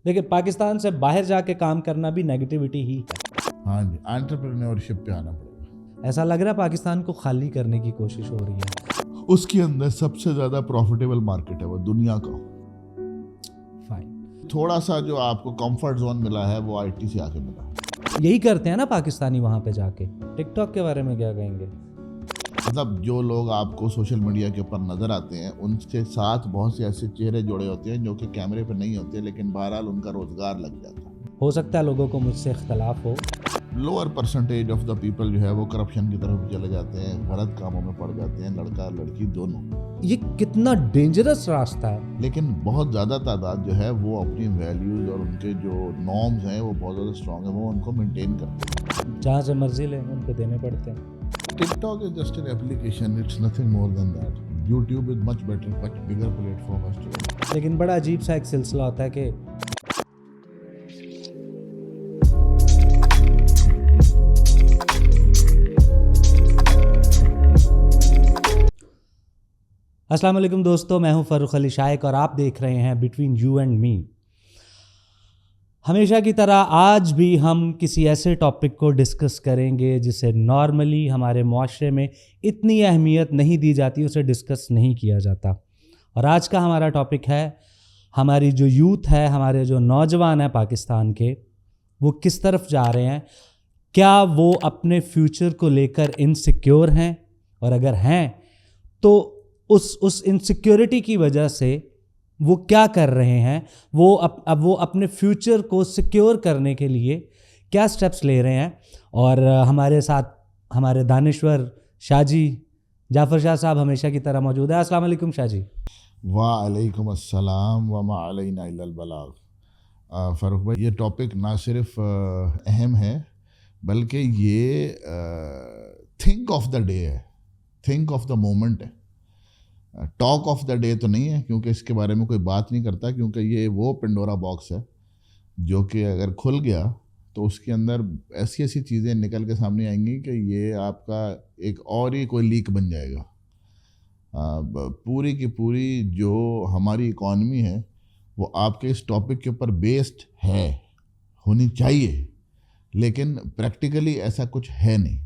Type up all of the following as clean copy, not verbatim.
لیکن پاکستان سے باہر جا کے کام کرنا بھی نیگیٹیوٹی ہی ہے. ہاں جی, انٹرپرینورشپ پہ آنا پڑے گا. ایسا لگ رہا ہے پاکستان کو خالی کرنے کی کوشش ہو رہی ہے. اس کے اندر سب سے زیادہ پروفیٹیبل مارکیٹ ہے وہ دنیا کا. فائن. تھوڑا سا جو آپ کو کمفرٹ زون ملا ہے وہ آئی ٹی سے آ کے ملا. یہی کرتے ہیں نا پاکستانی وہاں پہ جا کے. ٹک ٹاک کے بارے میں کیا کہیں گے؟ مطلب جو لوگ آپ کو سوشل میڈیا کے اوپر نظر آتے ہیں ان کے ساتھ بہت سے ایسے چہرے جوڑے ہوتے ہیں جو کہ کیمرے پہ نہیں ہوتے, لیکن بہرحال ان کا روزگار لگ جاتا ہے. ہو سکتا ہے لوگوں کو مجھ سے اختلاف ہو. Lower percentage of the people جو ہے وہ کرپشن کی طرف بھی چلے جاتے ہیں, غلط کاموں میں پڑ جاتے ہیں, لڑکا لڑکی دونوں. یہ کتنا ڈینجرس راستہ ہے. لیکن بہت زیادہ تعداد جو ہے وہ اپنی ویلیوز اور ان کے جو نارمز ہیں وہ بہت زیادہ اسٹرانگ ہیں, وہ ان کو مینٹین کرتے ہیں. جہاں سے مرضی لیں ان کو دینے پڑتے ہیں. TikTok is just an application, it's nothing more than that. YouTube is much better, much bigger platform as to. لیکن بڑا عجیب سا ایک سلسلہ ہوتا ہے کہ السلام علیکم دوستو, میں ہوں فاروق علی شائق اور آپ دیکھ رہے ہیں بٹوین یو اینڈ می. ہمیشہ کی طرح آج بھی ہم کسی ایسے ٹاپک کو ڈسکس کریں گے جسے نارملی ہمارے معاشرے میں اتنی اہمیت نہیں دی جاتی, اسے ڈسکس نہیں کیا جاتا. اور آج کا ہمارا ٹاپک ہے ہماری جو یوتھ ہے, ہمارے جو نوجوان ہیں پاکستان کے, وہ کس طرف جا رہے ہیں. کیا وہ اپنے فیوچر کو لے کر انسیکیور ہیں, اور اگر ہیں تو اس انسیکیورٹی کی وجہ سے وہ کیا کر رہے ہیں, وہ اپنے فیوچر کو سیکیور کرنے کے لیے کیا سٹیپس لے رہے ہیں. اور ہمارے ساتھ ہمارے دانشور شاہ جی, جعفر شاہ صاحب ہمیشہ کی طرح موجود ہے. السلام علیکم شاہ جی. وعلیکم السلام وما علینا الا البلاغ. فاروق بھائی, یہ ٹاپک نہ صرف اہم ہے بلکہ یہ تھنک آف دا ڈے ہے, تھنک آف دا مومنٹ ہے. ٹاک آف دا ڈے تو نہیں ہے کیونکہ اس کے بارے میں کوئی بات نہیں کرتا, کیونکہ یہ وہ پنڈورا باکس ہے جو کہ اگر کھل گیا تو اس کے اندر ایسی ایسی چیزیں نکل کے سامنے آئیں گی کہ یہ آپ کا ایک اور ہی کوئی لیک بن جائے گا. پوری کی پوری جو ہماری اکانومی ہے وہ آپ کے اس ٹاپک کے اوپر بیسڈ ہے, ہونی چاہیے, لیکن پریکٹیکلی ایسا کچھ ہے نہیں.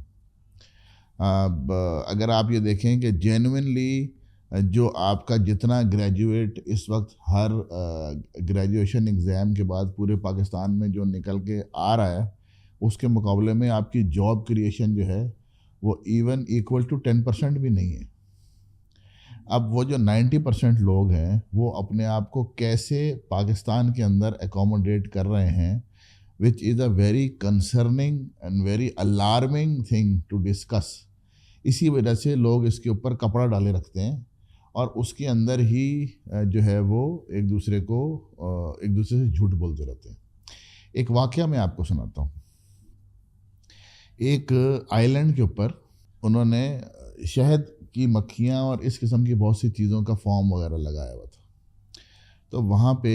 اگر آپ یہ دیکھیں کہ جینوئنلی جو آپ کا جتنا گریجویٹ اس وقت ہر گریجویشن ایگزام کے بعد پورے پاکستان میں جو نکل کے آ رہا ہے, اس کے مقابلے میں آپ کی جاب کریشن جو ہے وہ ایون ایکول ٹو 10% بھی نہیں ہے. اب وہ جو 90% لوگ ہیں وہ اپنے آپ کو کیسے پاکستان کے اندر اکوموڈیٹ کر رہے ہیں, which is a very concerning and very alarming thing to discuss. اسی وجہ سے لوگ اس کے اوپر کپڑا ڈالے رکھتے ہیں اور اس کے اندر ہی جو ہے وہ ایک دوسرے سے جھوٹ بولتے رہتے ہیں. ایک واقعہ میں آپ کو سناتا ہوں. ایک آئی لینڈ کے اوپر انہوں نے شہد کی مکھیاں اور اس قسم کی بہت سی چیزوں کا فارم وغیرہ لگایا ہوا تھا. تو وہاں پہ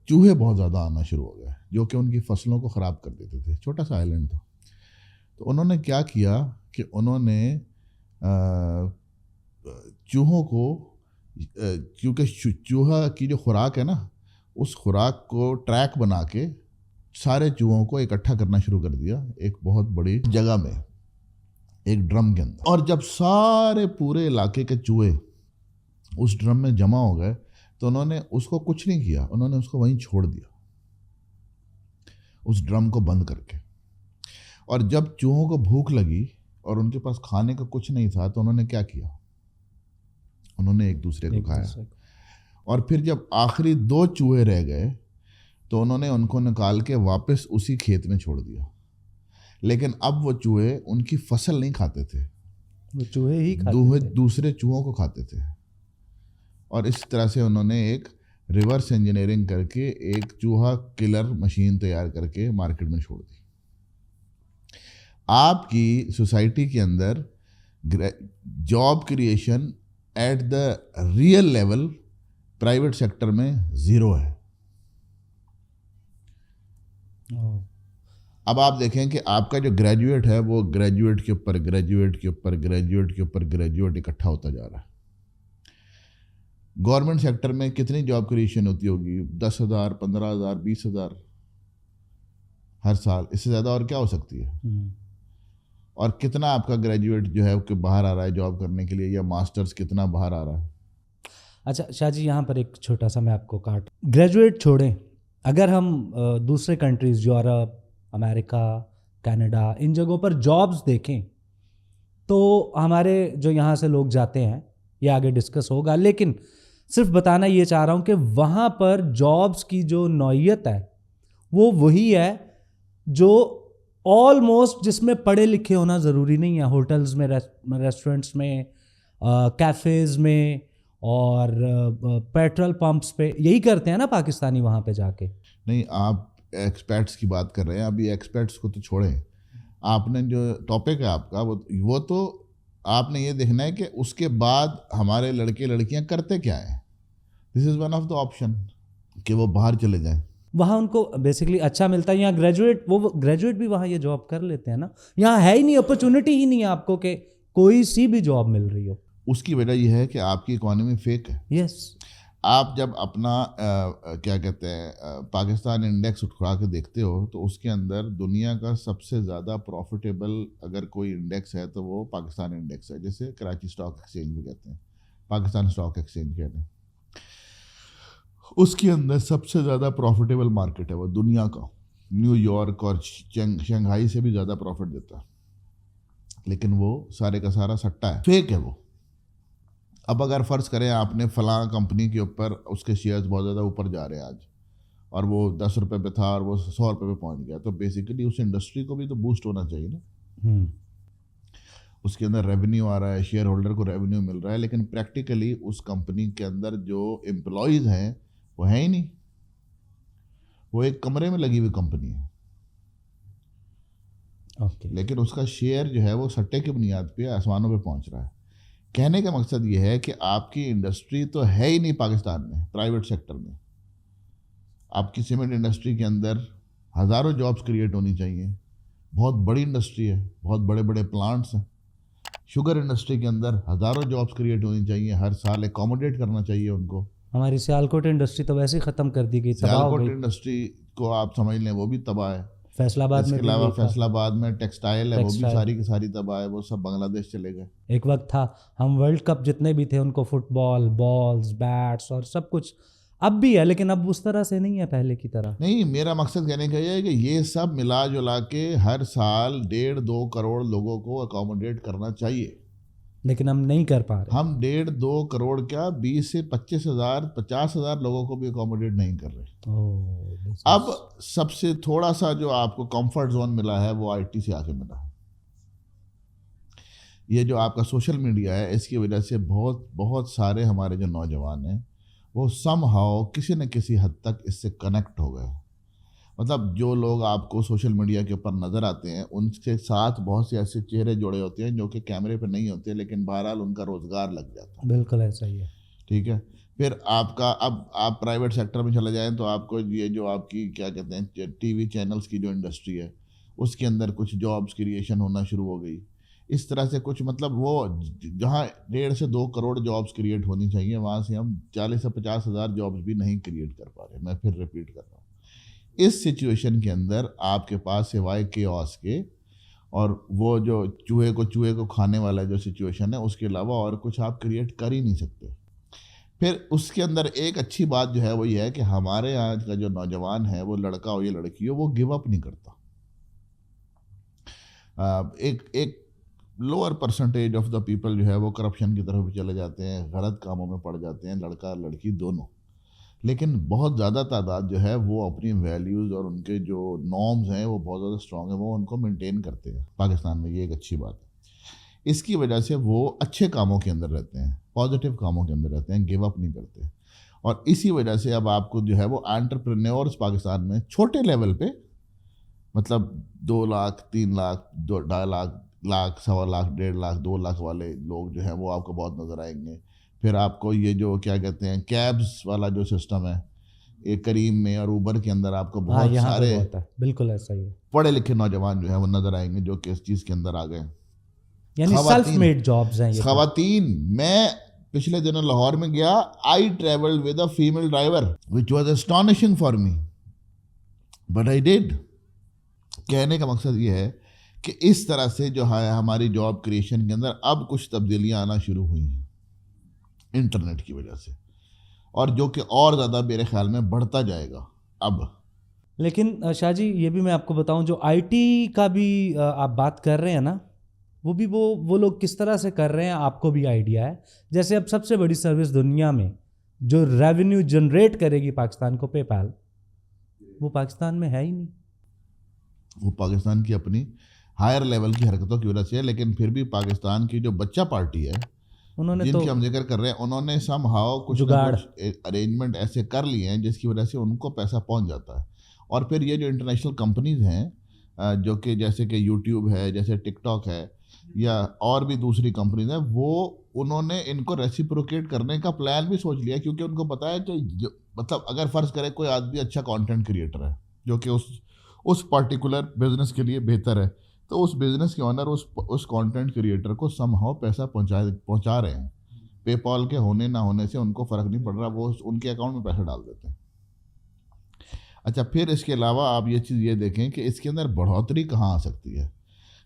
چوہے بہت زیادہ آنا شروع ہو گئے جو کہ ان کی فصلوں کو خراب کر دیتے تھے. چھوٹا سا آئی لینڈ تھا. تو انہوں نے کیا کیا کہ انہوں نے چوہوں کو, کیونکہ چوہا کی جو خوراک ہے نا, اس خوراک کو ٹریک بنا کے سارے چوہوں کو اکٹھا کرنا شروع کر دیا ایک بہت بڑی جگہ میں, ایک ڈرم کے اندر. اور جب سارے پورے علاقے کے چوہے اس ڈرم میں جمع ہو گئے تو انہوں نے اس کو کچھ نہیں کیا, انہوں نے اس کو وہیں چھوڑ دیا, اس ڈرم کو بند کر کے. اور جب چوہوں کو بھوک لگی اور ان کے پاس کھانے کا کچھ نہیں تھا تو انہوں نے کیا کیا, انہوں نے ایک دوسرے کو کھایا. اور پھر جب آخری 2 چوہے رہ گئے تو انہوں نے ان کو نکال کے واپس اسی کھیت میں چھوڑ دیا. لیکن اب وہ چوہے ان کی فصل نہیں کھاتے تھے, وہ چوہے ہی دوسرے چوہوں کو کھاتے تھے. اور اس طرح سے انہوں نے ایک ریورس انجینئرنگ کر کے ایک چوہا کلر مشین تیار کر کے مارکیٹ میں چھوڑ دی. آپ کی سوسائٹی کے اندر job creation at the real level private sector میں 0 ہے. اب آپ دیکھیں کہ آپ کا جو گریجویٹ ہے وہ گریجویٹ کے اوپر گریجویٹ کے اوپر گریجویٹ کے اوپر گریجویٹ اکٹھا ہوتا جا رہا ہے. گورنمنٹ سیکٹر میں کتنی جاب کریشن ہوتی ہوگی؟ 10,000 15,000 20,000 ہر سال، اس سے زیادہ اور کیا ہو سکتی ہے؟ اور کتنا آپ کا گریجویٹ جو ہے کہ باہر آ رہا ہے جاب کرنے کے لیے، یا ماسٹرز کتنا باہر آ رہا ہے؟ اچھا شاہ جی، یہاں پر ایک چھوٹا سا میں آپ کو کاٹ، گریجویٹ چھوڑیں، اگر ہم دوسرے کنٹریز یورپ، امریکہ، کینیڈا، ان جگہوں پر جابز دیکھیں تو ہمارے جو یہاں سے لوگ جاتے ہیں، یہ آگے ڈسکس ہوگا، لیکن صرف بتانا یہ چاہ رہا ہوں کہ وہاں پر جابز کی جو نوعیت ہے وہ وہی ہے جو آلموسٹ جس میں پڑھے لکھے ہونا ضروری نہیں ہے، ہوٹلز میں، ریسٹورنٹس میں، کیفیز میں، اور پیٹرول پمپس پہ، یہی کرتے ہیں نا پاکستانی وہاں پہ جا کے. نہیں، آپ ایکسپیٹس کی بات کر رہے ہیں، ابھی ایکسپیٹس کو تو چھوڑیں، آپ نے جو ٹاپک ہے آپ کا وہ تو آپ نے یہ دیکھنا ہے کہ اس کے بعد ہمارے لڑکے لڑکیاں کرتے کیا ہیں. This is one of the option کہ وہ باہر چلے جائیں. وہاں ان کو بیسکلی اچھا ملتا ہے، یہاں گریجویٹ بھی وہاں یہ جاب کر لیتے ہیں نا. یہاں ہے ہی نہیں، اپرچونٹی ہی نہیں ہے آپ کو کہ کوئی سی بھی جاب مل رہی ہو. اس کی وجہ یہ ہے کہ آپ کی اکانومی فیک ہے. یس. آپ جب اپنا کیا کہتے ہیں پاکستان انڈیکس اٹھا کے دیکھتے ہو تو اس کے اندر دنیا کا سب سے زیادہ پروفیٹیبل اگر کوئی انڈیکس ہے تو وہ پاکستان انڈیکس ہے، جیسے کراچی اسٹاک ایکسچینج بھی کہتے ہیں، پاکستان اسٹاک ایکسچینج کہتے ہیں. اس کے اندر سب سے زیادہ پروفیٹیبل مارکیٹ ہے وہ دنیا کا، نیو یارک اور شنگھائی سے بھی زیادہ پروفٹ دیتا ہے، لیکن وہ سارے کا سارا سٹا ہے، فیک ہے وہ. اب اگر فرض کریں آپ نے فلاں کمپنی کے اوپر اس کے شیئرز بہت زیادہ اوپر جا رہے ہیں آج، اور وہ 10 روپے پہ تھا اور وہ 100 روپے پہ پہنچ گیا، تو بیسیکلی اس انڈسٹری کو بھی تو بوسٹ ہونا چاہیے نا. اس کے اندر ریونیو آ رہا ہے، شیئر ہولڈر کو ریونیو مل رہا ہے، لیکن پریکٹیکلی اس کمپنی کے اندر جو امپلائیز ہیں وہ ہیں ہی نہیں، وہ ایک کمرے میں لگی ہوئی کمپنی ہے. لیکن اس کا شیئر جو ہے وہ سٹے کی بنیاد پہ آسمانوں پہ پہنچ رہا ہے. کہنے کا مقصد یہ ہے کہ آپ کی انڈسٹری تو ہے ہی نہیں پاکستان میں. پرائیویٹ سیکٹر میں آپ کی سیمنٹ انڈسٹری کے اندر ہزاروں جابس کریٹ ہونی چاہیے، بہت بڑی انڈسٹری ہے، بہت بڑے بڑے پلانٹس ہیں. شوگر انڈسٹری کے اندر ہزاروں جابس کریٹ ہونی چاہیے، ہر سال اکوموڈیٹ کرنا چاہیے ان کو. ہماری سیالکوٹ انڈسٹری تو ویسے ہی ختم کر دی گئی، سیالکوٹ انڈسٹری کو آپ سمجھ لیں وہ بھی تباہ ہے. فیصل آباد میں، اس کے علاوہ فیصل آباد میں ٹیکسٹائل ہے، وہ بھی ساری کی ساری تباہ ہے، وہ سب بنگلہ دیش چلے گئے. ایک وقت تھا ہم ورلڈ کپ جتنے بھی تھے ان کو فٹ بال، بالز، بیٹس اور سب کچھ اب بھی ہے، لیکن اب اس طرح سے نہیں ہے پہلے کی طرح. نہیں، میرا مقصد کہنے کا یہ ہے کہ یہ سب ملا جلا کے ہر سال 1.5-2 کروڑ لوگوں کو اکوموڈیٹ کرنا چاہیے، لیکن ہم نہیں کر پا رہے. ہم 1.5-2 کروڑ کیا 20 سے 25,000 50,000 لوگوں کو بھی اکوموڈیٹ نہیں کر رہے. اب سب سے تھوڑا سا جو آپ کو کمفرٹ زون ملا ہے وہ آئی ٹی سے آ کے ملا ہے. یہ جو آپ کا سوشل میڈیا ہے، اس کی وجہ سے بہت سارے ہمارے جو نوجوان ہیں وہ سم ہاؤ کسی نہ کسی حد تک اس سے کنیکٹ ہو گئے. مطلب جو لوگ آپ کو سوشل میڈیا کے اوپر نظر آتے ہیں ان کے ساتھ بہت سے ایسے چہرے جڑے ہوتے ہیں جو کہ کیمرے پہ نہیں ہوتے، لیکن بہرحال ان کا روزگار لگ جاتا ہے. بالکل ایسا ہی ہے. ٹھیک ہے. پھر آپ کا اب آپ پرائیویٹ سیکٹر میں چلے جائیں تو آپ کو یہ جو آپ کی کیا کہتے ہیں ٹی وی چینلز کی جو انڈسٹری ہے اس کے اندر کچھ جابس کریشن ہونا شروع ہو گئی. اس طرح سے کچھ مطلب وہ جہاں 1.5 سے 2 کروڑ جابس کریٹ ہونی چاہیے وہاں سے ہم 40 سے 50,000 جابس بھی نہیں کریٹ کر پا رہے. میں پھر ریپیٹ کر رہا ہوں، اس سچویشن کے اندر آپ کے پاس سوائے کیوس کے اور وہ جو چوہے کو کھانے والا جو سچویشن ہے اس کے علاوہ اور کچھ آپ کریٹ کر ہی نہیں سکتے. پھر اس کے اندر ایک اچھی بات جو ہے وہ یہ ہے کہ ہمارے آج کا جو نوجوان ہے، وہ لڑکا ہو یا لڑکی ہو، وہ گیو اپ نہیں کرتا. ایک lower percentage of the people جو ہے وہ کرپشن کی طرف بھی چلے جاتے ہیں، غلط کاموں میں پڑ جاتے ہیں، لڑکا لڑکی دونوں. لیکن بہت زیادہ تعداد جو ہے وہ اپنی ویلیوز اور ان کے جو نارمز ہیں وہ بہت زیادہ اسٹرانگ ہیں، وہ ان کو مینٹین کرتے ہیں پاکستان میں. یہ ایک اچھی بات ہے. اس کی وجہ سے وہ اچھے کاموں کے اندر رہتے ہیں، پازیٹیو کاموں کے اندر رہتے ہیں، گیو اپ نہیں کرتے. اور اسی وجہ سے اب آپ کو جو ہے وہ انٹرپرینیورز پاکستان میں چھوٹے لیول پہ، مطلب 2 لاکھ 3 لاکھ 2.5 لاکھ 1.25 لاکھ 1.5 لاکھ 2 لاکھ والے لوگ جو ہیں وہ آپ کو بہت نظر آئیں گے. پھر آپ کو یہ جو کیا کہتے ہیں کیبز والا جو سسٹم ہے ایک کریم میں اور اوبر کے اندر آپ کو بہت سارے بالکل ایسا ہی ہے پڑھے لکھے نوجوان جو ہیں وہ نظر آئیں گے جو کہ اس چیز کے اندر آ گئے. یعنی سیلف میڈ جابز ہیں یہ خواتین. میں پچھلے دنوں لاہور میں گیا, I travelled with a female driver which was astonishing for me but I did. کہنے کا مقصد یہ ہے کہ اس طرح سے جو ہے ہماری جاب کریشن کے اندر اب کچھ تبدیلیاں آنا شروع ہوئی ہیں انٹرنیٹ کی وجہ سے, اور جو کہ اور زیادہ میرے خیال میں بڑھتا جائے گا اب. لیکن شاہ جی یہ بھی میں آپ کو بتاؤں, جو آئی ٹی کا بھی آپ بات کر رہے ہیں نا, وہ بھی وہ لوگ کس طرح سے کر رہے ہیں آپ کو بھی آئیڈیا ہے. جیسے اب سب سے بڑی سروس دنیا میں جو ریونیو جنریٹ کرے گی پاکستان کو, پے پال, وہ پاکستان میں ہے ہی نہیں. وہ پاکستان کی اپنی ہائر لیول کی حرکتوں کی وجہ سے ہے, لیکن پھر بھی پاکستان کی جو بچہ پارٹی ہے انہوں نے جن تو کی ہم ذکر کر رہے ہیں, انہوں نے سم ہاؤ کچھ نہ کچھ ارینجمنٹ ایسے کر لیے ہیں جس کی وجہ سے ان کو پیسہ پہنچ جاتا ہے. اور پھر یہ جو انٹرنیشنل کمپنیز ہیں جو کہ جیسے کہ یوٹیوب ہے, جیسے ٹک ٹاک ہے, یا اور بھی دوسری کمپنیز ہیں, وہ انہوں نے ان کو ریسیپروکیٹ کرنے کا پلان بھی سوچ لیا, کیونکہ ان کو پتہ ہے کہ مطلب اگر فرض کرے کوئی آدمی اچھا کانٹینٹ کریٹر ہے جو کہ اس پرٹیکولر بزنس کے لیے بہتر ہے, تو اس بزنس کے آنر اس کانٹینٹ کریٹر کو سم ہاؤ پیسہ پہنچا رہے ہیں. پے پال کے ہونے نہ ہونے سے ان کو فرق نہیں پڑ رہا, وہ ان کے اکاؤنٹ میں پیسہ ڈال دیتے ہیں. اچھا, پھر اس کے علاوہ آپ یہ چیز یہ دیکھیں کہ اس کے اندر بڑھوتری کہاں آ سکتی ہے.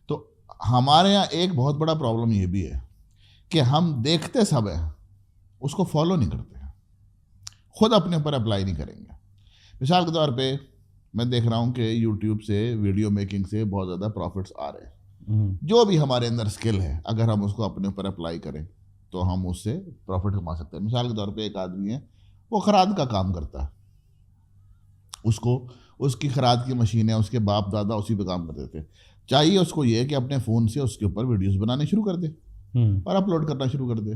تو ہمارے یہاں ایک بہت بڑا پرابلم یہ بھی ہے کہ ہم دیکھتے سب ہیں, اس کو فالو نہیں کرتے ہیں, خود اپنے اوپر اپلائی نہیں کریں گے. مثال کے طور پہ میں دیکھ رہا ہوں کہ یوٹیوب سے ویڈیو میکنگ سے بہت زیادہ پروفٹس آ رہے ہیں. جو بھی ہمارے اندر اسکل ہے اگر ہم اس کو اپنے اوپر اپلائی کریں تو ہم اس سے پروفٹ کما سکتے ہیں. مثال کے طور پہ ایک آدمی ہے, وہ خراد کا کام کرتا ہے, اس کی خراد کی مشین ہے, اس کے باپ دادا اسی پہ کام کرتے تھے. چاہیے اس کو یہ کہ اپنے فون سے اس کے اوپر ویڈیوز بنانے شروع کر دے اور اپلوڈ کرنا شروع کر دے.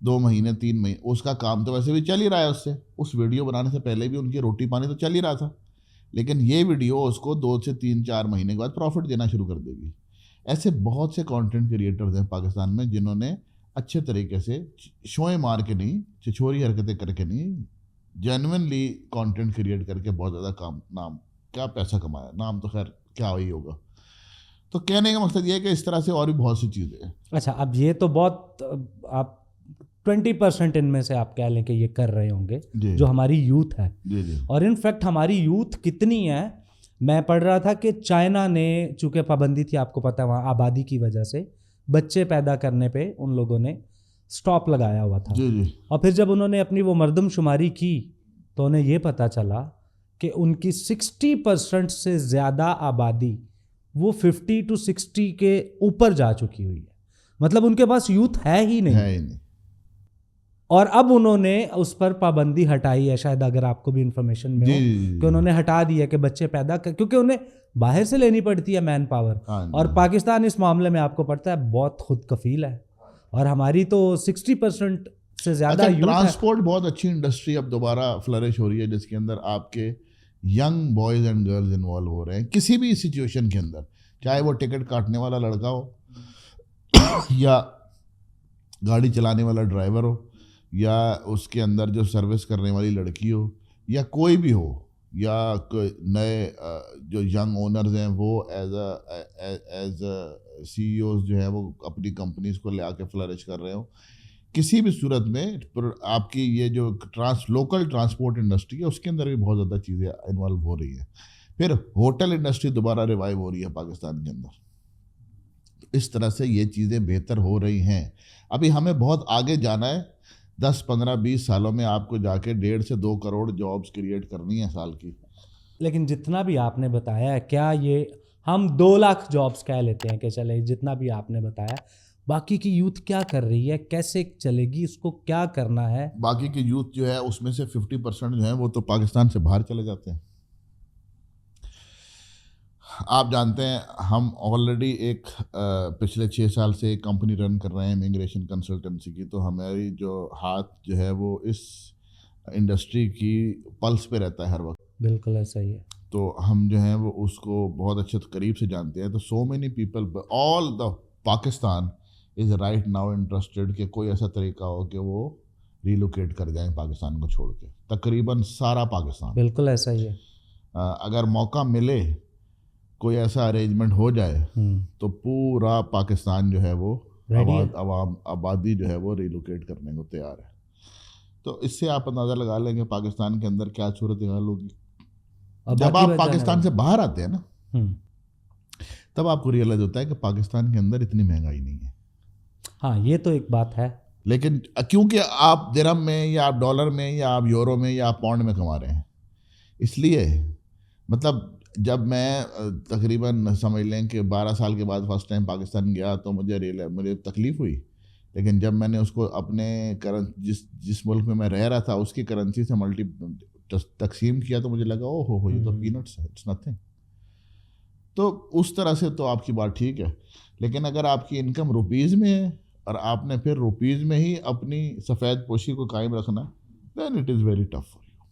2 مہینے 3 مہینے اس کا کام تو ویسے بھی چل ہی رہا ہے, اس سے اس ویڈیو بنانے سے پہلے بھی ان کی روٹی پانی تو چل ہی رہا تھا, لیکن یہ ویڈیو اس کو 2 سے 3-4 مہینے کے بعد پروفٹ دینا شروع کر دے گی. ایسے بہت سے کانٹینٹ کریٹرز ہیں پاکستان میں جنہوں نے اچھے طریقے سے شوئیں مار کے نہیں, چھچوری حرکتیں کر کے نہیں, جینوئنلی کانٹینٹ کریٹ کر کے بہت زیادہ نام کیا پیسہ کمایا. نام تو خیر کیا ہی ہوگا. تو کہنے کا مقصد یہ ہے کہ اس طرح سے اور بھی بہت سی چیزیں ہیں. اچھا, اب یہ تو بہت آپ 20% ان میں سے آپ کہہ لیں کہ یہ کر رہے ہوں گے جو ہماری یوتھ ہے. اور ان فیکٹ ہماری یوتھ کتنی ہے, میں پڑھ رہا تھا کہ چائنا نے, چونکہ پابندی تھی آپ کو پتہ ہے وہاں آبادی کی وجہ سے, بچے پیدا کرنے پہ ان لوگوں نے سٹاپ لگایا ہوا تھا. اور پھر جب انہوں نے اپنی وہ مردم شماری کی تو انہیں یہ پتہ چلا کہ ان کی 60% سے زیادہ آبادی وہ 50 to 60 کے اوپر جا چکی ہوئی ہے. مطلب ان کے پاس یوتھ ہے ہی نہیں. اور اب انہوں نے اس پر پابندی ہٹائی ہے, شاید اگر آپ کو بھی انفارمیشن میں ہو کہ انہوں نے ہٹا دیا کہ بچے پیدا کیونکہ انہیں باہر سے لینی پڑتی ہے مین پاور, اور پاکستان اس معاملے میں آپ کو پڑتا ہے بہت خود کفیل ہے, اور ہماری تو 60% سے زیادہ ٹرانسپورٹ بہت اچھی انڈسٹری اب دوبارہ فلرش ہو رہی ہے, جس کے اندر آپ کے young boys and girls involve ہو رہے ہیں کسی بھی سچویشن کے اندر, چاہے وہ ٹکٹ کاٹنے والا لڑکا ہو یا گاڑی چلانے والا ڈرائیور ہو, یا اس کے اندر جو سروس کرنے والی لڑکی ہو, یا کوئی بھی ہو, یا نئے جو ینگ اونرز ہیں وہ as a C E Os جو ہیں وہ اپنی کمپنیز کو لے آ کے فلرش کر رہے ہوں. کسی بھی صورت میں آپ کی یہ جو لوکل ٹرانسپورٹ انڈسٹری ہے اس کے اندر بھی بہت زیادہ چیزیں انوالو ہو رہی ہیں. پھر ہوٹل انڈسٹری دوبارہ ریوائیو ہو رہی ہے پاکستان کے اندر. اس طرح سے یہ چیزیں بہتر ہو رہی ہیں. ابھی ہمیں بہت آگے جانا ہے, 10 15 20 سالوں میں آپ کو جا کے 1.5 سے 2 کروڑ جابس کریٹ کرنی ہے سال کی. لیکن جتنا بھی آپ نے بتایا ہے, کیا یہ ہم 2 لاکھ جابس کہہ لیتے ہیں کہ چلے, جتنا بھی آپ نے بتایا, باقی کی یوتھ کیا کر رہی ہے, کیسے چلے گی, اس کو کیا کرنا ہے؟ باقی کی یوتھ جو ہے اس میں سے 50% جو ہے وہ تو پاکستان سے باہر چلے جاتے ہیں. آپ جانتے ہیں ہم آلریڈی ایک پچھلے 6 سال سے ایک کمپنی رن کر رہے ہیں امیگریشن کنسلٹنسی کی, تو ہماری جو ہاتھ جو ہے وہ اس انڈسٹری کی پلس پہ رہتا ہے ہر وقت. بالکل ایسا ہی ہے. تو ہم جو ہیں وہ اس کو بہت اچھے قریب سے جانتے ہیں. تو so many people all the Pakistan is right now interested کہ کوئی ایسا طریقہ ہو کہ وہ ریلوکیٹ کر جائیں پاکستان کو چھوڑ کے, تقریباً سارا پاکستان. بالکل ایسا ہی ہے. اگر موقع ملے, کوئی ایسا ارینجمنٹ ہو جائے تو پورا پاکستان جو ہے وہ عوام آبادی جو ہے وہ ریلوکیٹ کرنے کو تیار ہے. تو اس سے آپ اندازہ لگا لیں گے پاکستان کے اندر کیا صورتحال ہوگی. جب آپ پاکستان سے باہر آتے ہیں نا تب آپ کو ریئلائز ہوتا ہے کہ پاکستان کے اندر اتنی مہنگائی نہیں ہے. ہاں یہ تو ایک بات ہے. لیکن کیونکہ آپ درہم میں یا آپ ڈالر میں یا آپ یورو میں یا آپ پاؤنڈ میں کما رہے ہیں, اس لیے مطلب جب میں تقریباً سمجھ لیں کہ 12 سال کے بعد فرسٹ ٹائم پاکستان گیا تو مجھے تکلیف ہوئی. لیکن جب میں نے اس کو اپنے جس ملک میں رہ رہا تھا اس کی کرنسی سے تقسیم کیا تو مجھے لگا او ہو یہ تو پینٹس ہے, اٹس نتھنگ. تو اس طرح سے تو آپ کی بات ٹھیک ہے. لیکن اگر آپ کی انکم روپیز میں ہے اور آپ نے پھر روپیز میں ہی اپنی سفید پوشی کو قائم رکھنا, then it is very tough for you.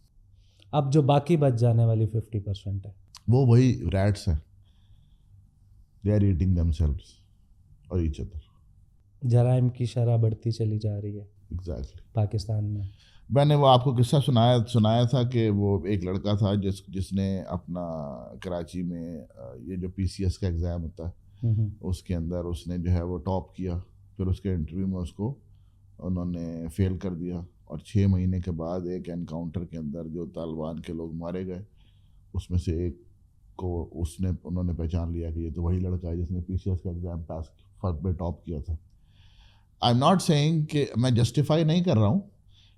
اب جو باقی بچ جانے والی 50% ہے وہ وہی ریٹس ہیں, they are eating themselves اور ایچ ادر. جرائم کی شرح بڑھتی چلی جا رہی ہے ایگزیکٹلی. پاکستان میں. میں نے وہ آپ کو قصہ سنایا تھا کہ وہ ایک لڑکا تھا جس نے اپنا کراچی میں یہ جو PCS کا ایگزام ہوتا ہے اس کے اندر اس نے جو ہے وہ ٹاپ کیا. پھر اس کے انٹرویو میں اس کو انہوں نے فیل کر دیا اور 6 مہینے کے بعد ایک انکاؤنٹر کے اندر جو طالبان کے لوگ مارے گئے اس میں سے ایک کو انہوں نے پہچان لیا کہ یہ تو وہی لڑکا ہے جس نے PCS کا ایگزام پاس پہ ٹاپ کیا تھا. آئی ایم ناٹ سیئنگ کہ میں جسٹیفائی نہیں کر رہا ہوں,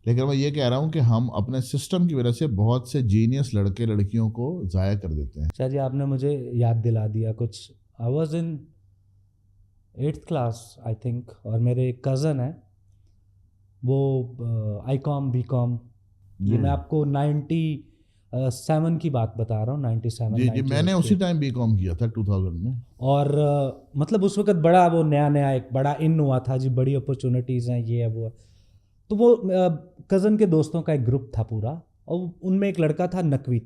لیکن میں یہ کہہ رہا ہوں کہ ہم اپنے سسٹم کی وجہ سے بہت سے جینیس لڑکے لڑکیوں کو ضائع کر دیتے ہیں. شاہ جی آپ نے مجھے یاد دلا دیا کچھ. I was in 8th class I think, اور میرے ایک کزن ہے وہ ICOM BCom, یہ میں آپ کو 97 کی بات بتا رہا ہوں, 97. جی میں نے اسی ٹائم BCom کیا تھا 2000 میں. اور مطلب اس وقت بڑا وہ نیا ایک بڑا ان ہوا تھا جی, بڑی اپرچونیٹیز ہیں یہ ہے وہ ہے. تو وہ کزن کے دوستوں کا ایک گروپ تھا پورا, اور ان میں ایک لڑکا تھا نقوی,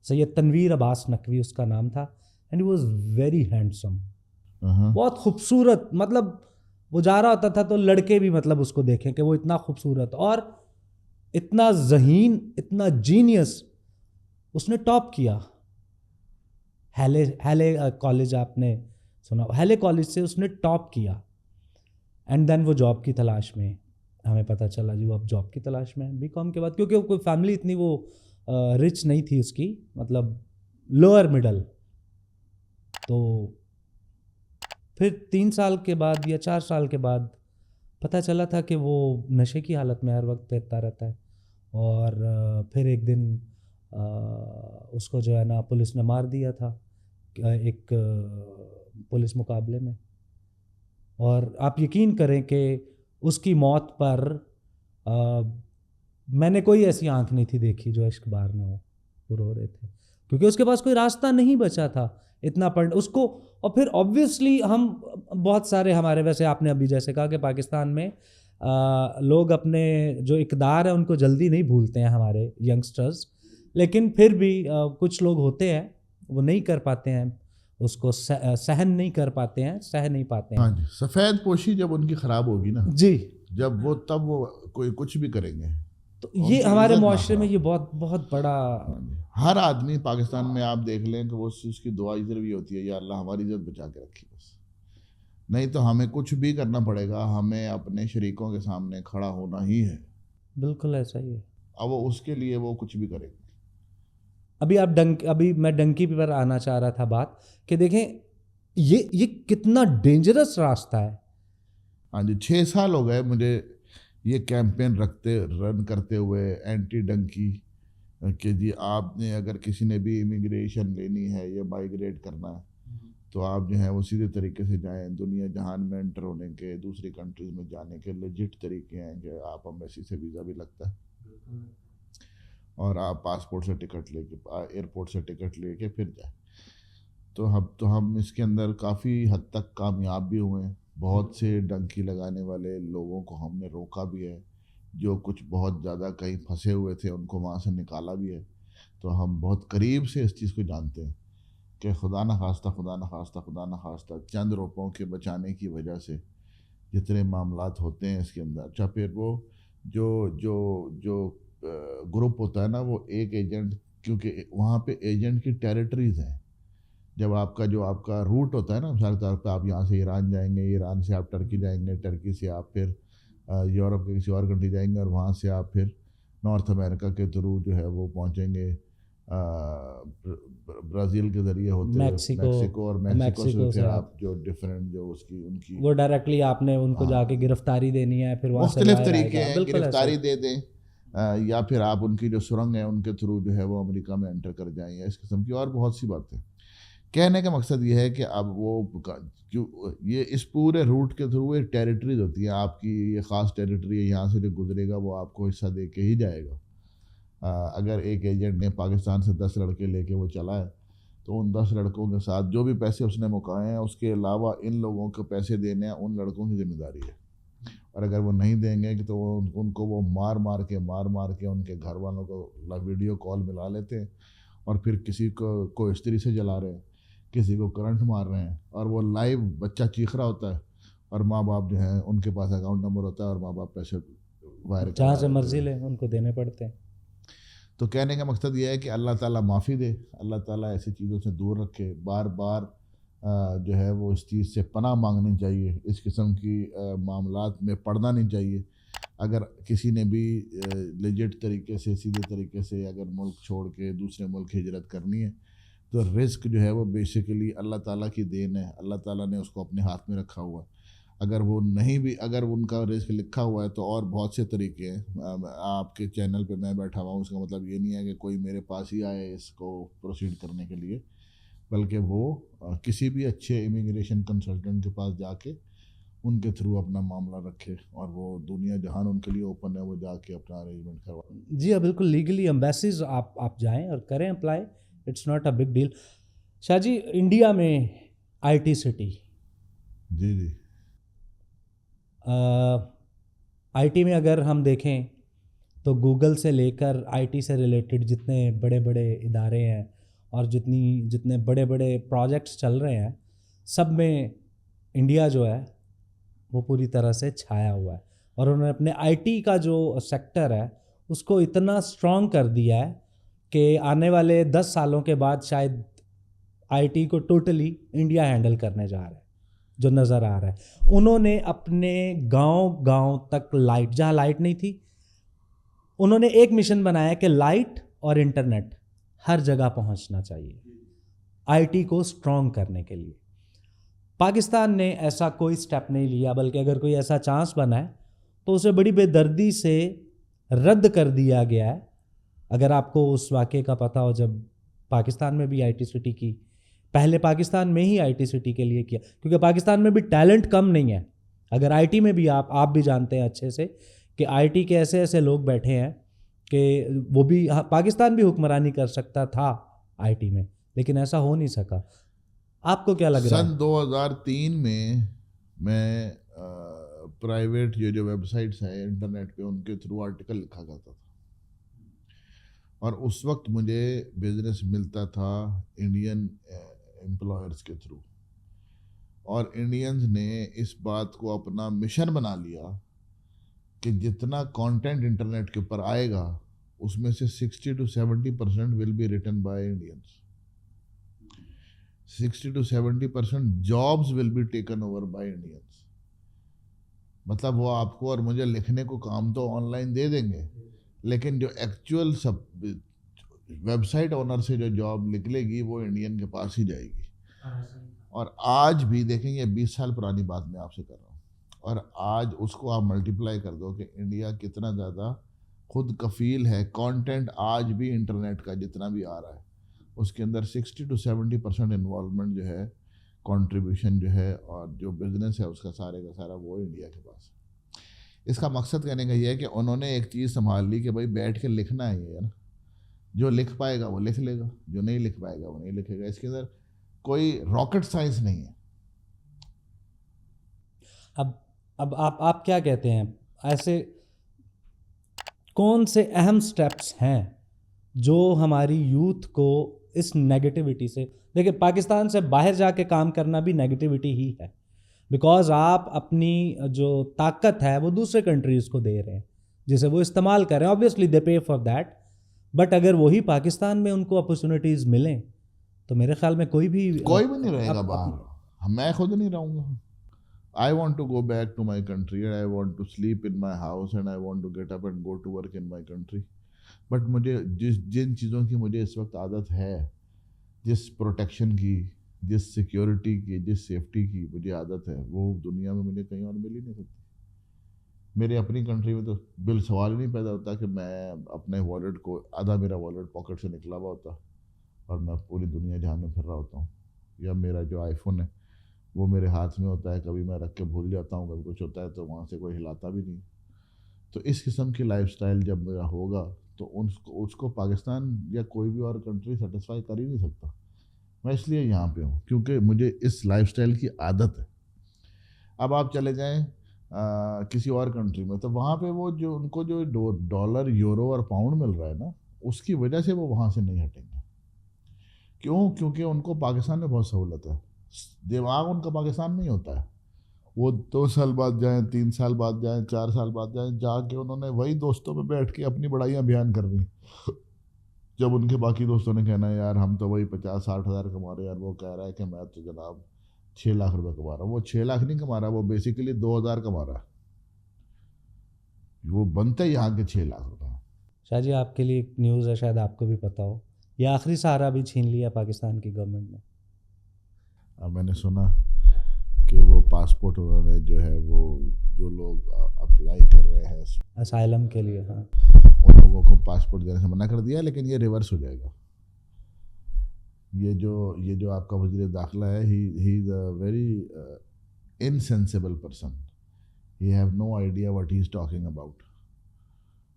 سید تنویر عباس نقوی اس کا نام تھا. And he was very handsome, بہت خوبصورت. مطلب وہ جا رہا ہوتا تھا تو لڑکے بھی مطلب اس کو دیکھیں کہ وہ اتنا خوبصورت اور اتنا ذہین, اتنا جینیس. اس نے ٹاپ کیا ہیلے کالج, آپ نے سنا, ہیلے کالج سے اس نے ٹاپ کیا. اینڈ دین وہ جاب کی تلاش میں, ہمیں پتہ چلا جی وہ اب جاب کی تلاش میں BCom کے بعد, کیونکہ کوئی فیملی اتنی وہ رچ نہیں تھی اس کی, مطلب لوور مڈل. تو پھر 3 سال کے بعد یا 4 سال کے بعد پتہ چلا تھا کہ وہ نشے کی حالت میں ہر وقت پھرتا رہتا ہے. اور پھر ایک دن اس کو جو ہے نا پولیس نے مار دیا تھا ایک پولیس مقابلے میں. اور آپ یقین کریں کہ اس کی موت پر میں نے کوئی ایسی آنکھ نہیں تھی دیکھی جو عشق بار نہ ہو. وہ رو رہے تھے کیونکہ اس کے پاس کوئی راستہ نہیں بچا تھا اتنا پڑھنے اس کو. اور پھر آبویسلی ہم بہت سارے ہمارے, ویسے آپ نے ابھی جیسے کہا کہ پاکستان میں لوگ اپنے جو اقدار ہیں ان کو جلدی نہیں بھولتے ہیں ہمارے ینگسٹرز, لیکن پھر بھی کچھ لوگ ہوتے ہیں وہ نہیں کر پاتے ہیں اس کو, سہن نہیں کر پاتے ہیں, سہ نہیں پاتے ہیں. ہاں جی, سفید پوشی جب ان کی خراب ہوگی نا جی, جب وہ تب وہ کوئی کچھ بھی کریں گے. تو یہ ہمارے معاشرے میں یہ بہت بہت بڑا. ہر آدمی پاکستان میں آپ دیکھ لیں کہ وہ اس کی دعا ادھر بھی ہوتی ہے, یا اللہ ہماری عزت بچا کے رکھی بس, نہیں تو ہمیں کچھ بھی کرنا پڑے گا, ہمیں اپنے شریکوں کے سامنے کھڑا ہونا ہی ہے. بالکل ایسا ہی ہے. اب وہ اس کے لیے وہ کچھ بھی کریں گے. ابھی میں ڈنکی پر آنا چاہ رہا تھا بات کہ دیکھیں یہ کتنا ڈینجرس راستہ ہے. ہاں جی, 6 سال ہو گئے مجھے یہ کیمپین رن کرتے ہوئے اینٹی ڈنکی, کہ جی آپ نے اگر کسی نے بھی امیگریشن لینی ہے یا مائیگریٹ کرنا ہے تو آپ جو ہے وہ سیدھے طریقے سے جائیں. دنیا جہان میں انٹر ہونے کے, دوسری کنٹریز میں جانے کے لیجٹ طریقے ہیں کہ آپ ایمبیسی سے ویزا بھی لگتا ہے اور آپ پاسپورٹ سے ٹکٹ لے کے, ایئرپورٹ سے ٹکٹ لے کے پھر جائیں. تو ہم اس کے اندر کافی حد تک کامیاب بھی ہوئے ہیں. بہت سے ڈنکی لگانے والے لوگوں کو ہم نے روکا بھی ہے, جو کچھ بہت زیادہ کہیں پھنسے ہوئے تھے ان کو وہاں سے نکالا بھی ہے. تو ہم بہت قریب سے اس چیز کو جانتے ہیں کہ خدا نہ خواستہ چند روپوں کے بچانے کی وجہ سے جتنے معاملات ہوتے ہیں اس کے اندر, اچھا پھر وہ جو گروپ ہوتا ہے نا وہ ایک ایجنٹ, کیونکہ وہاں پہ ایجنٹ کی ٹیریٹریز ہیں, جب آپ کا روٹ ہوتا ہے نا، مثال کے طور پہ آپ یہاں سے ایران جائیں گے، ایران سے آپ ٹرکی جائیں گے، ٹرکی سے آپ پھر یورپ کے کسی اور کنٹری جائیں گے، اور وہاں سے آپ پھر نارتھ امریکہ کے تھرو جو ہے وہ پہنچیں گے برازیل کے ذریعے ہوتے میکسیکو، اور میکسیکو سے پھر آپ جو ڈفرینٹ جو اس کی ان کی وہ ڈائریکٹلی آپ نے ان کو جا کے گرفتاری دینی ہے، پھر وہاں سے مختلف طریقے ہیں، گرفتاری دے دیں یا پھر آپ ان کی جو سرنگ ہے ان کے تھرو جو ہے وہ امریکہ میں انٹر کر جائیں، یا اس قسم کی اور بہت سی باتیں. کہنے کا مقصد یہ ہے کہ اب وہ یہ اس پورے روٹ کے تھرو ایک ٹیریٹریز ہوتی ہیں آپ کی، یہ خاص ٹیریٹری ہے، یہاں سے جو گزرے گا وہ آپ کو حصہ دے کے ہی جائے گا. اگر ایک ایجنٹ نے پاکستان سے 10 لڑکے لے کے وہ چلا ہے تو ان 10 لڑکوں کے ساتھ جو بھی پیسے اس نے مکائے ہیں اس کے علاوہ ان لوگوں کو پیسے دینے ہیں ان لڑکوں کی ذمہ داری ہے. اور اگر وہ نہیں دیں گے تو ان کو وہ مار مار کے ان کے گھر والوں کو ویڈیو کال ملا لیتے ہیں، اور پھر کسی کو استری سے جلا رہے ہیں، کسی کو کرنٹ مار رہے ہیں، اور وہ لائیو بچہ چیخ رہا ہوتا ہے، اور ماں باپ جو ہیں ان کے پاس اکاؤنٹ نمبر ہوتا ہے اور ماں باپ پیسے وائر جہاں سے مرضی لے ان کو دینے پڑتے ہیں. تو کہنے کا مقصد یہ ہے کہ اللہ تعالیٰ معافی دے، اللہ تعالیٰ ایسی چیزوں سے دور رکھے. بار بار جو ہے وہ اس چیز سے پناہ مانگنی چاہیے، اس قسم کی معاملات میں پڑنا نہیں چاہیے. اگر کسی نے بھی لیجٹ طریقے سے، سیدھے طریقے سے اگر ملک چھوڑ کے دوسرے ملک ہجرت کرنی ہے تو رزق جو ہے وہ بیسیکلی اللہ تعالیٰ کی دین ہے، اللہ تعالیٰ نے اس کو اپنے ہاتھ میں رکھا ہوا ہے. اگر وہ نہیں بھی، اگر ان کا رزق لکھا ہوا ہے تو اور بہت سے طریقے ہیں. آپ کے چینل پہ میں بیٹھا ہوا ہوں، اس کا مطلب یہ نہیں ہے کہ کوئی میرے پاس ہی آئے اس کو پروسیڈ کرنے کے لیے، بلکہ وہ کسی بھی اچھے امیگریشن کنسلٹنٹ کے پاس جا کے ان کے تھرو اپنا معاملہ رکھے، اور وہ دنیا جہان ان کے لیے اوپن ہے، وہ جا کے اپنا ارینجمنٹ کروائیں. جی ہاں بالکل، لیگلی ایمبیسیز آپ جائیں اور کریں apply, it's not a big deal. Shah ji, India میں I T city, G I T میں اگر ہم دیکھیں تو گوگل سے لے کر آئی ٹی سے ریلیٹڈ جتنے بڑے بڑے ادارے ہیں اور جتنے بڑے بڑے پروجیکٹس چل رہے ہیں، سب میں انڈیا جو ہے وہ پوری طرح سے چھایا ہوا ہے. اور انہوں نے اپنے آئی ٹی کا جو سیکٹر ہے اس کو اتنا اسٹرانگ کر دیا ہے کہ آنے والے 10 سالوں کے بعد شاید آئی ٹی کو ٹوٹلی انڈیا ہینڈل کرنے جا رہا ہے، جو نظر آ رہا ہے. انہوں نے اپنے گاؤں تک لائٹ، جہاں لائٹ نہیں تھی، انہوں نے ایک مشن بنایا کہ لائٹ اور انٹرنیٹ ہر جگہ پہنچنا چاہیے آئی ٹی کو اسٹرانگ کرنے کے لیے. پاکستان نے ایسا کوئی سٹیپ نہیں لیا، بلکہ اگر کوئی ایسا چانس بنا ہے تو اسے بڑی بے دردی سے رد کر دیا گیا ہے. اگر آپ کو اس واقعے کا پتہ ہو، جب پاکستان میں بھی آئی ٹی سٹی کی، پہلے پاکستان میں ہی آئی ٹی سٹی کے لیے کیا، کیونکہ پاکستان میں بھی ٹیلنٹ کم نہیں ہے. اگر آئی ٹی میں بھی آپ بھی جانتے ہیں اچھے سے کہ آئی ٹی کے ایسے لوگ بیٹھے ہیں کہ وہ بھی، پاکستان بھی حکمرانی کر سکتا تھا آئی ٹی میں، لیکن ایسا ہو نہیں سکا. آپ کو کیا لگ رہا ہے؟ سن 2003 میں پرائیویٹ جو ویب سائٹس ہیں انٹرنیٹ پہ، ان کے تھرو آرٹیکل لکھا کرتا تھا، اور اس وقت مجھے بزنس ملتا تھا انڈین امپلائرز کے تھرو. اور انڈینز نے اس بات کو اپنا مشن بنا لیا کہ جتنا کانٹینٹ انٹرنیٹ کے اوپر آئے گا اس میں سے 60 to 70% will be written by Indians. 60 to 70% jobs will be taken over by Indians. مطلب وہ آپ کو اور مجھے لکھنے کو کام تو آن لائن دے دیں گے، لیکن جو ایکچوئل ویب سائٹ اونر سے جو جاب نکلے گی وہ انڈین کے پاس ہی جائے گی. اور آج بھی دیکھیں، یہ 20 سال پرانی بات میں آپ سے کر رہا ہوں، اور آج اس کو آپ ملٹیپلائی کر دو کہ انڈیا کتنا زیادہ خود کفیل ہے. کانٹینٹ آج بھی انٹرنیٹ کا جتنا بھی آ رہا ہے اس کے اندر 60 to 70% انوالومنٹ جو ہے، کنٹریبیوشن جو ہے، اور جو بزنس ہے اس کا سارے کا سارا وہ انڈیا کے پاس. اس کا مقصد کہنے کا یہ ہے کہ انہوں نے ایک چیز سنبھال لی کہ بھائی بیٹھ کے لکھنا ہے یہ نا، جو لکھ پائے گا وہ لکھ لے گا، جو نہیں لکھ پائے گا وہ نہیں لکھے گا. اس کے اندر کوئی راکٹ سائنس نہیں ہے. اب آپ کیا کہتے ہیں، ایسے کون سے اہم سٹیپس ہیں جو ہماری یوتھ کو اس نیگیٹیوٹی سے، دیکھیں پاکستان سے باہر جا کے کام کرنا بھی نیگیٹیوٹی ہی ہے، بیکاز آپ اپنی جو طاقت ہے وہ دوسرے کنٹریز کو دے رہے ہیں جسے وہ استعمال کر رہے ہیں. Obviously they pay for that, but اگر وہی پاکستان میں ان کو اپرچونیٹیز ملیں تو میرے خیال میں کوئی بھی نہیں رہے گا باہر. میں خود نہیں رہوں گا. I want to go back to my country and I want to sleep in my house and I want to get up and go to work in my country. But مجھے جن چیزوں کی مجھے اس وقت عادت ہے, جس پروٹیکشن کی, جس سیکیورٹی کی, جس سیفٹی کی مجھے عادت ہے, وہ دنیا میں مجھے کہیں اور مل ہی نہیں سکتی. میرے اپنی کنٹری میں تو بل سوال ہی نہیں پیدا ہوتا کہ میں اپنے والیٹ کو, آدھا میرا والیٹ پاکٹ سے نکلا ہوا ہوتا اور میں پوری دنیا جہاں میں پھر رہا ہوتا ہوں, یا میرا جو آئی فون ہے وہ میرے ہاتھ میں ہوتا ہے, کبھی میں رکھ کے بھول جاتا ہوں, کبھی کچھ ہوتا ہے تو وہاں سے کوئی ہلاتا بھی نہیں. تو اس قسم کی لائف سٹائل جب میرا ہوگا تو اس کو پاکستان یا کوئی بھی اور کنٹری سیٹسفائی کر ہی نہیں سکتا. میں اس لیے یہاں پہ ہوں کیونکہ مجھے اس لائف سٹائل کی عادت ہے. اب آپ چلے جائیں کسی اور کنٹری میں تو وہاں پہ وہ جو ان کو جو ڈالر, یورو اور پاؤنڈ مل رہا ہے نا, اس کی وجہ سے وہ وہاں سے نہیں ہٹیں گے. کیوں؟ کیونکہ ان کو پاکستان میں بہت سہولت ہے. دماغ ان کا پاکستان میں ہی ہوتا ہے. وہ 2 سال بعد جائیں, 3 سال بعد جائیں, 4 سال بعد جائیں, جا کے انہوں نے وہی دوستوں میں بیٹھ کے اپنی بڑائیاں بیان کرنی. جب ان کے باقی دوستوں نے کہنا ہے یار ہم تو وہی 50-60 ہزار کما رہے ہیں, یار وہ کہہ رہا ہے کہ میں تو جناب 6 لاکھ روپے کما رہا ہوں. وہ 6 لاکھ نہیں کما رہا, وہ بیسیکلی 2000 کما رہا ہے. وہ بنتے یہاں کے 6 لاکھ روپے. شاہ جی آپ کے لیے ایک نیوز ہے, شاید آپ کو بھی پتہ ہو, یہ آخری سہارا بھی چھین لیا پاکستان کی گورنمنٹ نے. اب میں نے سنا کہ وہ پاسپورٹ انہوں نے جو ہے وہ جو لوگ اپلائی کر رہے ہیں اسائلم کے لیے, ہاں, ان لوگوں کو پاسپورٹ دینے سے منع کر دیا, لیکن یہ ریورس ہو جائے گا. یہ جو آپ کا وزیر داخلہ ہے, he is a very insensible person. He have no idea what he is talking about.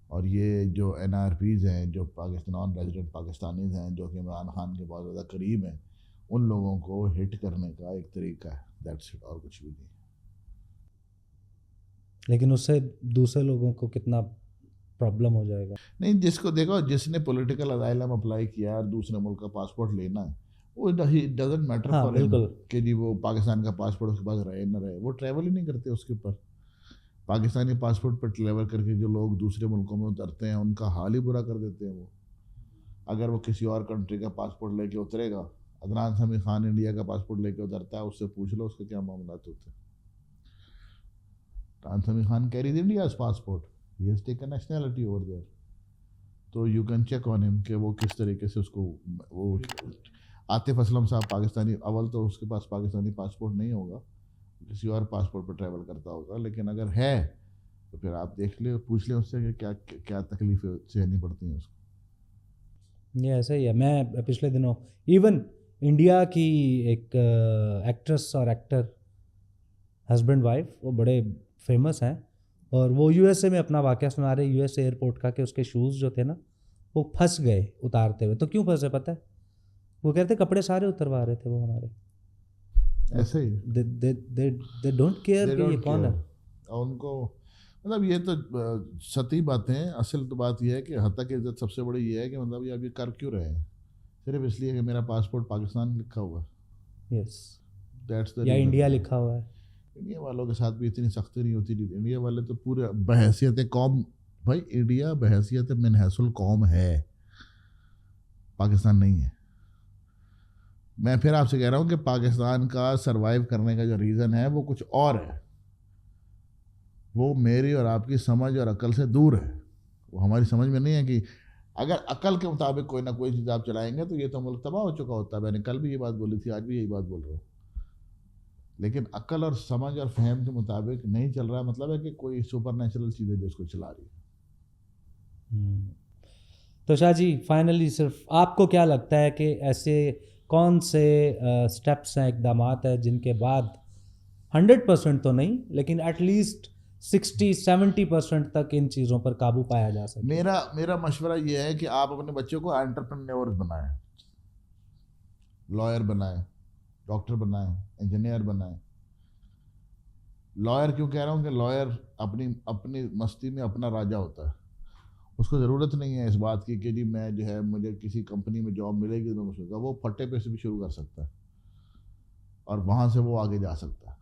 اور یہ جو NRPs ہیں, جو نان ریزیڈنٹ پاکستانیز ہیں, جو کہ عمران خان کے بہت زیادہ قریب ہیں, ان لوگوں کو ہٹ کرنے کا ایک طریقہ ہے, دیٹس اٹ, اور کچھ بھی نہیں. لیکن اس سے دوسرے لوگوں کو کتنا پرابلم ہو جائے گا. نہیں, جس کو دیکھو, جس نے پولیٹیکل اسائلم اپلائی کیا اور دوسرے ملک کا پاسپورٹ لینا ہے, وہ ڈزنٹ میٹر فار ہم کہ جی وہ پاکستان کا پاسپورٹ اس کے پاس رہے نہ رہے, وہ ٹریول ہی نہیں کرتے اس کے اوپر. پاکستانی پاسپورٹ پر ٹریول کر کے جو لوگ دوسرے ملکوں میں اترتے ہیں ان کا حال ہی برا کر دیتے ہیں. وہ اگر وہ کسی اور کنٹری کا پاسپورٹ لے کے اترے گا, عدنان سمیع خان انڈیا کا پاسپورٹ لے کے اترتا ہے, اس سے پوچھ لو اس کے کیا معاملات ہوتے ہیں. Adnan Sami Khan carries India's passport, he has taken nationality over there. تو یو کین چیک آن ہم کہ وہ کس طریقے سے اس کو, وہ عاطف اسلم صاحب پاکستانی, اول تو اس کے پاس پاکستانی پاسپورٹ نہیں ہوگا, کسی اور پاسپورٹ پر ٹریول کرتا ہوگا, لیکن اگر ہے تو پھر آپ دیکھ لیں, پوچھ لیں اس سے کہ کیا تکلیفیں سہنی پڑتی ہیں اس کو. یہ ایسا ہی ہے. میں پچھلے دنوں ایون انڈیا کی ایک ایکٹریس اور ایکٹر, ہسبینڈ وائف, وہ بڑے فیمس ہیں, اور وہ USA میں اپنا واقعہ سنا رہے, US ایئرپورٹ کا, کہ اس کے شوز جو تھے نا وہ پھنس گئے اتارتے ہوئے. تو کیوں پھنسے پتہ ہے؟ وہ کہتے کہ کپڑے سارے اتروا رہے تھے وہ ہمارے. ایسے ہی they don't care کہ یہ کون ہے. ان کو مطلب یہ تو سطحی باتیں ہیں. اصل تو بات یہ ہے کہ حتیٰ کہ عزت سب سے بڑی یہ ہے کہ مطلب یہ اب یہ کر کیوں رہے ہیں, صرف اس لیے کہ میرا پاسپورٹ پاکستان لکھا ہوا ہے. یس, دیٹس دا یا انڈیا لکھا ہوا ہے. انڈیا والوں کے ساتھ بھی اتنی سختی نہیں ہوتی. انڈیا والے تو پورے بحیثیت قوم, بھائی انڈیا بحیثیت من حیث القوم ہے, پاکستان نہیں ہے. میں پھر آپ سے کہہ رہا ہوں کہ پاکستان کا سروائیو کرنے کا جو ریزن ہے وہ کچھ اور ہے. وہ میری اور آپ کی سمجھ اور عقل سے دور ہے. وہ ہماری سمجھ میں نہیں ہے کہ اگر عقل کے مطابق کوئی نہ کوئی چیز آپ چلائیں گے تو یہ تو ملک تباہ ہو چکا ہوتا ہے. میں نے کل بھی یہ بات بولی تھی, آج بھی یہی بات بول رہا ہوں. لیکن عقل اور سمجھ اور فہم کے مطابق نہیں چل رہا, مطلب ہے کہ کوئی سپر نیچرل چیز ہے جو اس کو چلا رہی ہے. تو شاہ جی فائنلی صرف آپ کو کیا لگتا ہے کہ ایسے کون سے اسٹیپس ہیں, اقدامات ہیں جن کے بعد 100% تو نہیں لیکن ایٹ لیسٹ 60-70% تک ان چیزوں پر قابو پایا جا سکے؟ میرا مشورہ یہ ہے کہ آپ اپنے بچوں کو انٹرپرینیور بنائیں, لائر بنائیں, ڈاکٹر بنائیں, انجینئر بنائیں. لائر کیوں کہہ رہا ہوں کہ لائر اپنی مستی میں اپنا راجہ ہوتا ہے. اس کو ضرورت نہیں ہے اس بات کی کہ جی میں جو ہے مجھے کسی کمپنی میں جاب ملے گی تو میں سوچا, وہ پھٹے پہ سے بھی شروع کر سکتا ہے اور وہاں سے وہ آگے جا سکتا ہے.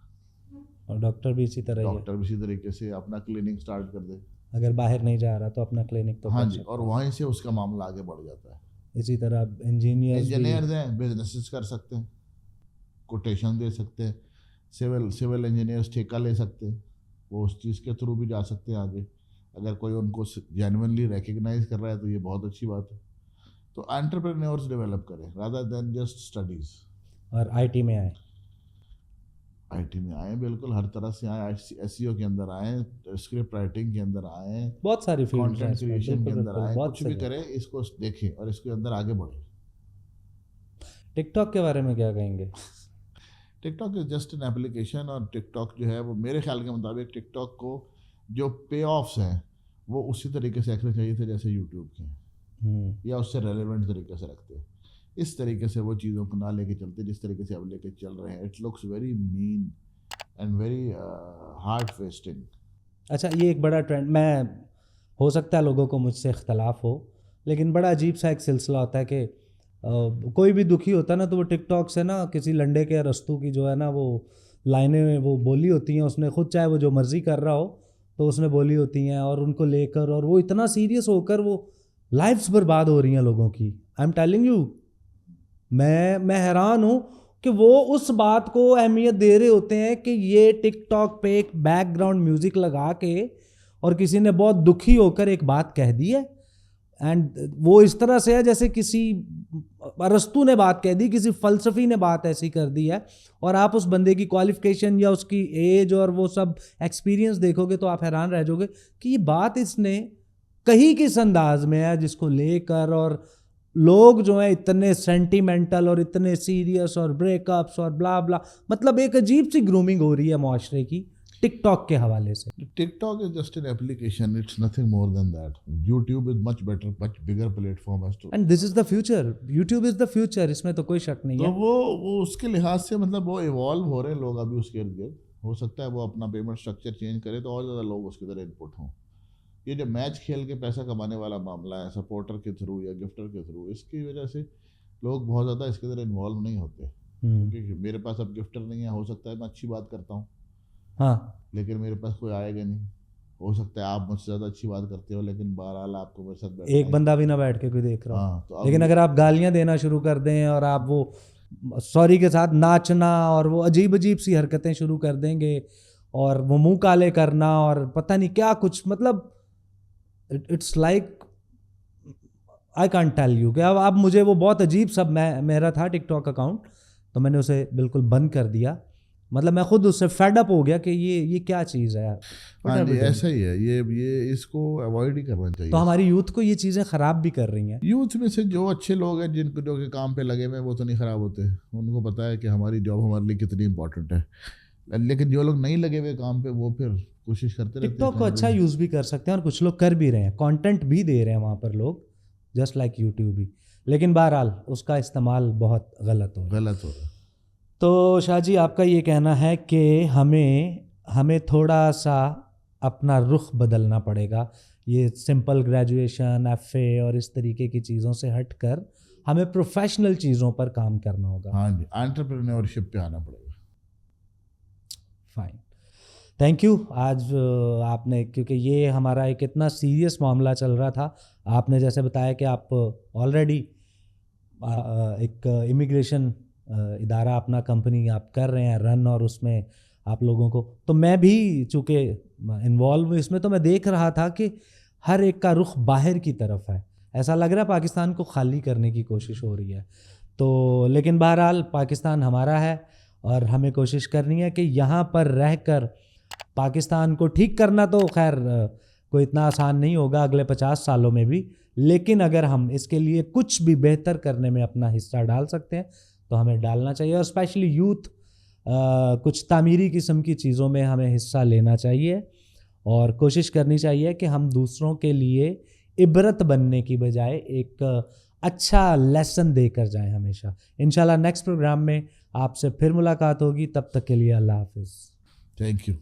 اور ڈاکٹر بھی اسی طرح, ڈاکٹر بھی اسی طریقے سے اپنا کلینک سٹارٹ کر دے, اگر باہر نہیں جا رہا تو اپنا کلینک تو ہاں جی, اور وہیں سے اس کا معاملہ آگے بڑھ جاتا ہے. اسی طرح انجینئرز ہیں بزنسز کر سکتے ہیں, کوٹیشن دے سکتے ہیں, سول انجینئرز ٹھیکہ لے سکتے ہیں, وہ اس چیز کے تھرو بھی جا سکتے ہیں آگے. اگر کوئی ان کو جینوئنلی ریکگنائز کر رہا ہے تو یہ بہت اچھی بات ہے. تو انٹرپرینورز ڈیولپ کریں رادر دین جسٹ اسٹڈیز. اور آئی ٹی میں آئیں, آئی ٹی میں آئیں, بالکل ہر طرح سے آئیں, ایس ای او کے اندر آئیں, اسکرپٹ رائٹنگ کے اندر آئیں, بہت ساری فیلڈز ہیں, کانٹینٹ کریشن کے اندر آئیں, کچھ بھی کریں, اس کو دیکھیں اور اس کے اندر آگے بڑھیں. ٹک ٹاک کے بارے میں کیا کہیں گے؟ TikTok is just an application, اور ٹک ٹاک جو ہے وہ میرے خیال کے مطابق ٹک ٹاک کو جو پے آفس ہیں وہ اسی طریقے سے رکھنے چاہیے تھے جیسے یوٹیوب کے ہیں, یا اس سے ریلیونٹ طریقے سے رکھتے. اس طریقے سے وہ چیزوں کو نہ لے کے چلتے جس طریقے سے اب لے کے چل رہے ہیں. It looks very mean and very heart wasting. اچھا, یہ ایک بڑا ٹرینڈ, میں ہو سکتا ہے لوگوں کو مجھ سے اختلاف ہو, لیکن بڑا عجیب سا ایک سلسلہ ہوتا ہے کہ کوئی بھی دکھی ہوتا ہے نا تو وہ ٹک ٹاک سے نا کسی لنڈے کے رستوں کی جو ہے نا وہ لائنیں وہ بولی ہوتی ہیں, اس نے خود چاہے وہ جو مرضی کر رہا ہو تو اس نے بولی ہوتی ہیں, اور ان کو لے کر اور وہ اتنا سیریس ہو کر وہ لائفز برباد ہو رہی ہیں لوگوں کی. آئی ایم ٹیلنگ یو, میں حیران ہوں کہ وہ اس بات کو اہمیت دے رہے ہوتے ہیں کہ یہ ٹک ٹاک پہ ایک بیک گراؤنڈ میوزک لگا کے اور کسی نے بہت دکھی ہو کر ایک بات کہہ دی ہے, اینڈ وہ اس طرح سے ہے جیسے کسی ارسطو نے بات کہہ دی, کسی فلسفی نے بات ایسی کر دی ہے, اور آپ اس بندے کی کوالیفیکیشن یا اس کی ایج اور وہ سب ایکسپیرینس دیکھو گے تو آپ حیران رہ جاؤ گے کہ یہ بات اس نے کہیں کس انداز میں ہے جس کو لے کر اور لوگ جو ہیں اتنے سینٹیمنٹل اور اتنے سیریس اور بریک اپس اور بلا بلا, مطلب ایک عجیب سی گرومنگ ہو رہی ہے معاشرے کی ٹک ٹاک کے حوالے سے. TikTok is just an application, it's nothing more than that. YouTube is much better, much bigger platform as to, and this is the future. YouTube is the future, اس میں تو کوئی شک نہیں ہے. تو وہ اس کے لحاظ سے مطلب وہ ایوالو ہو رہے ہیں لوگ ابھی اس کے ارد گرد. ہو سکتا ہے وہ اپنا پیمنٹ اسٹرکچر چینج کرے تو اور زیادہ لوگ اس کی طرح انپٹ ہوں. یہ جو میچ کھیل کے پیسہ کمانے والا معاملہ ہے سپورٹر کے تھرو یا گفٹر کے تھرو, اس کی وجہ سے لوگ بہت زیادہ اس کے اندر انوالو نہیں ہوتے. کیونکہ میرے پاس اب گفٹر نہیں ہے, ہو سکتا ہے میں اچھی بات کرتا ہوں ہاں, لیکن میرے پاس کوئی آئے گا نہیں. ہو سکتا ہے آپ مجھ سے زیادہ اچھی بات کرتے ہو لیکن بہرحال آپ کو میرے ساتھ ایک بندہ بھی نہ بیٹھ کے کوئی دیکھ رہا ہو. ہاں, لیکن اگر آپ گالیاں دینا شروع کر دیں اور آپ وہ سوری کے ساتھ ناچنا اور وہ عجیب عجیب سی حرکتیں شروع کر دیں گے اور وہ منہ کالے کرنا اور پتہ نہیں کیا کچھ, مطلب it's like I can't tell you کہ اب مجھے وہ بہت عجیب سب, میرا تھا ٹک ٹاک اکاؤنٹ تو میں نے اسے بالکل بند کر دیا. مطلب میں خود اس سے فیڈ اپ ہو گیا کہ یہ کیا چیز ہے یار. ایسا ہی ہے, یہ اس کو اوائڈ ہی کرنا چاہیے. تو ہماری یوتھ کو یہ چیزیں خراب بھی کر رہی ہیں. یوتھ میں سے جو اچھے لوگ ہیں جن کو جو کہ کام پہ لگے ہوئے وہ تو نہیں خراب ہوتے, ان کو پتہ ہے کہ ہماری جاب ہمارے لیے کتنی امپورٹنٹ ہے. لیکن جو لوگ نہیں لگے ہوئے کام پہ وہ پھر کوشش کرتے رہتے ہیں. ٹک ٹاک کو اچھا یوز بھی کر سکتے ہیں اور کچھ لوگ کر بھی رہے ہیں, کانٹینٹ بھی دے رہے ہیں وہاں پر لوگ, جسٹ لائک یوٹیوب بھی, لیکن بہرحال اس کا استعمال بہت غلط ہو رہا ہے. تو شاہ جی آپ کا یہ کہنا ہے کہ ہمیں تھوڑا سا اپنا رخ بدلنا پڑے گا, یہ سمپل گریجویشن ایف اے اور اس طریقے کی چیزوں سے ہٹ کر ہمیں پروفیشنل چیزوں پر کام کرنا ہوگا. ہاں جی, انٹرپرینورشپ پہ آنا پڑے گا. Fine, thank you. آج آپ نے, کیونکہ یہ ہمارا ایک اتنا سیریس معاملہ چل رہا تھا, آپ نے جیسے بتایا کہ آپ آلریڈی ایک امیگریشن ادارہ اپنا کمپنی آپ کر رہے ہیں رن, اور اس میں آپ لوگوں کو, تو میں بھی چونکہ انوالو اس میں, تو میں دیکھ رہا تھا کہ ہر ایک کا رخ باہر کی طرف ہے. ایسا لگ رہا ہے پاکستان کو خالی کرنے کی کوشش ہو رہی ہے. تو لیکن بہرحال پاکستان ہمارا ہے اور ہمیں کوشش کرنی ہے کہ یہاں پر رہ کر پاکستان کو ٹھیک کرنا تو خیر کوئی اتنا آسان نہیں ہوگا اگلے 50 سالوں میں بھی, لیکن اگر ہم اس کے لیے کچھ بھی بہتر کرنے میں اپنا حصہ ڈال سکتے ہیں تو ہمیں ڈالنا چاہیے, اور اسپیشلی یوتھ کچھ تعمیری قسم کی چیزوں میں ہمیں حصہ لینا چاہیے اور کوشش کرنی چاہیے کہ ہم دوسروں کے لیے عبرت بننے کی بجائے ایک اچھا لیسن دے کر جائیں ہمیشہ. انشاءاللہ نیکسٹ پروگرام میں آپ سے پھر ملاقات ہوگی, تب تک کے لیے اللہ حافظ. Thank you.